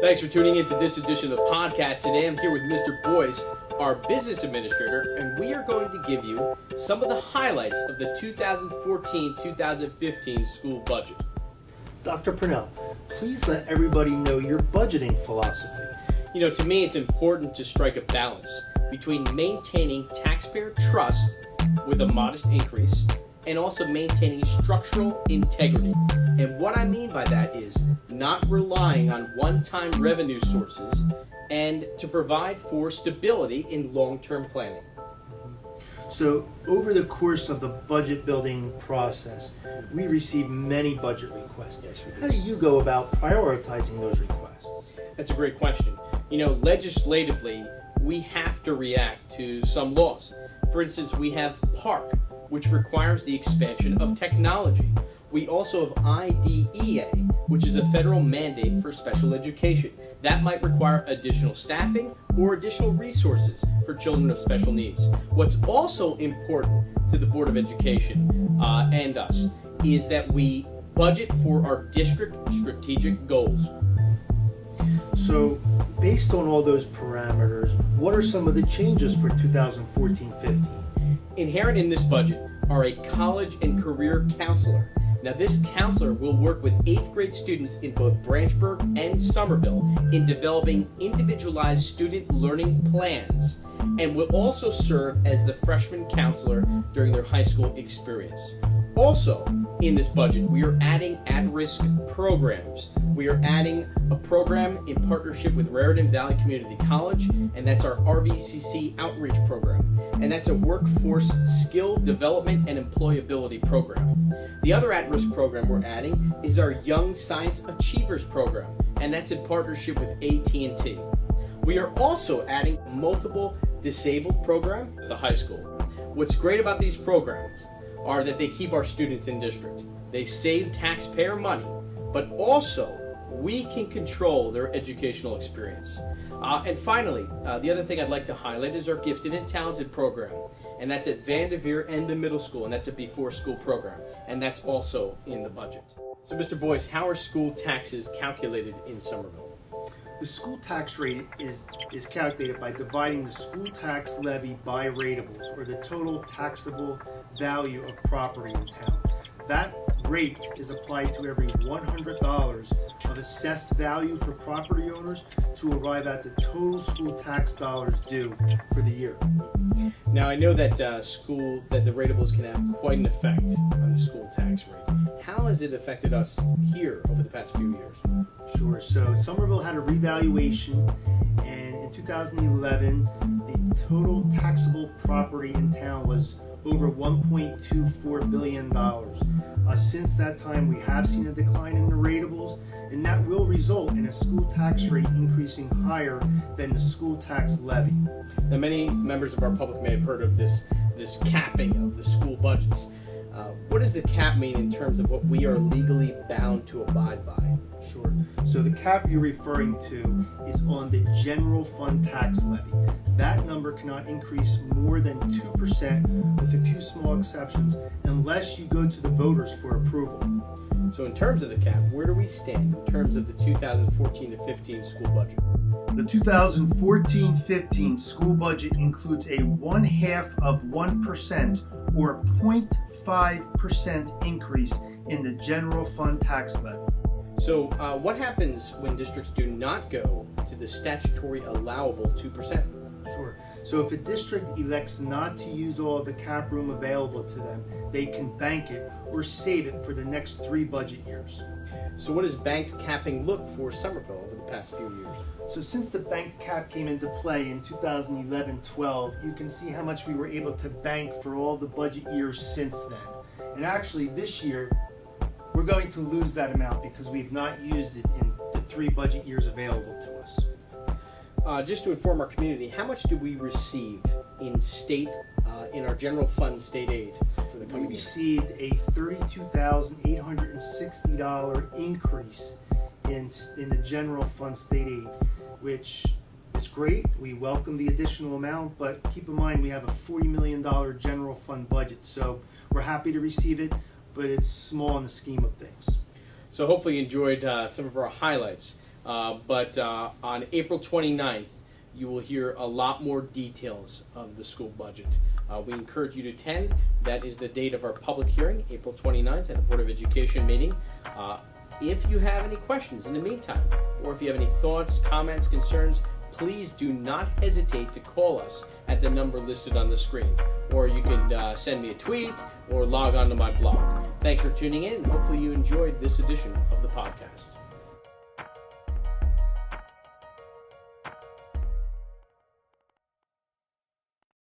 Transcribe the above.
Thanks for tuning in to this edition of the podcast. Today I'm here with Mr. Boyce, our business administrator, and we are going to give you some of the highlights of the 2014-2015 school budget. Dr. Purnell, please let everybody know your budgeting philosophy. You know, to me it's important to strike a balance between maintaining taxpayer trust with a modest increase and also maintaining structural integrity. And what I mean by that is not relying on one-time revenue sources and to provide for stability in long-term planning. So, over the course of the budget building process, we receive many budget requests. Yes, we do. How do you go about prioritizing those requests? That's a great question. You know, legislatively, we have to react to some laws. For instance, we have PARC, which requires the expansion of technology. We also have IDEA, which is a federal mandate for special education. That might require additional staffing or additional resources for children of special needs. What's also important to the Board of Education and us is that we budget for our district strategic goals. So, based on all those parameters, what are some of the changes for 2014-15? Inherent in this budget are a college and career counselor. Now, this counselor will work with 8th grade students in both Branchburg and Somerville in developing individualized student learning plans and will also serve as the freshman counselor during their high school experience. Also, in this budget, we are adding at-risk programs. We are adding a program in partnership with Raritan Valley Community College, and that's our RVCC outreach program. And that's a workforce skill development and employability program. The other at-risk program we're adding is our Young Science Achievers program, and that's in partnership with AT&T. We are also adding multiple disabled program at the high school. What's great about these programs are that they keep our students in district. They save taxpayer money, but also we can control their educational experience. And finally, the other thing I'd like to highlight is our Gifted and Talented program. And that's at Vanderveer and the middle school, and that's a before school program. And that's also in the budget. So Mr. Boyce, how are school taxes calculated in Somerville? The school tax rate is calculated by dividing the school tax levy by ratables, or the total taxable value of property in town. That rate is applied to every $100 of assessed value for property owners to arrive at the total school tax dollars due for the year. Now I know that the ratables can have quite an effect on the school tax rate. How has it affected us here over the past few years? Sure. So Somerville had a revaluation, and in 2011, the total taxable property in town was over $1.24 billion. Since that time, we have seen a decline in the ratables, and that will result in a school tax rate increasing higher than the school tax levy. Now, many members of our public may have heard of this capping of the school budgets. What does the cap mean in terms of what we are legally bound to abide by? Sure. So the cap you're referring to is on the general fund tax levy. That number cannot increase more than 2%, with a few small exceptions, unless you go to the voters for approval. So in terms of the cap, where do we stand in terms of the 2014 to 15 school budget? The 2014-15 school budget includes a 0.5% or 0.5% increase in the general fund tax levy. So what happens when districts do not go to the statutory allowable 2%? Sure. So if a district elects not to use all of the cap room available to them, they can bank it or save it for the next 3 budget years. So what does banked capping look for Somerville over the past few years? So since the banked cap came into play in 2011-12, you can see how much we were able to bank for all the budget years since then. And actually this year, we're going to lose that amount because we've not used it in the 3 budget years available to us. Just to inform our community, how much do we receive in state, in our general fund state aid for the coming We year? received a $32,860 increase in the general fund state aid, which is great. We welcome the additional amount, but keep in mind we have a $40 million general fund budget, so we're happy to receive it, but it's small in the scheme of things. So hopefully you enjoyed some of our highlights. But on April 29th, you will hear a lot more details of the school budget. We encourage you to attend. That is the date of our public hearing, April 29th, at the Board of Education meeting. If you have any questions in the meantime, or if you have any thoughts, comments, concerns, please do not hesitate to call us at the number listed on the screen. Or you can send me a tweet or log on to my blog. Thanks for tuning in, and hopefully you enjoyed this edition of the podcast.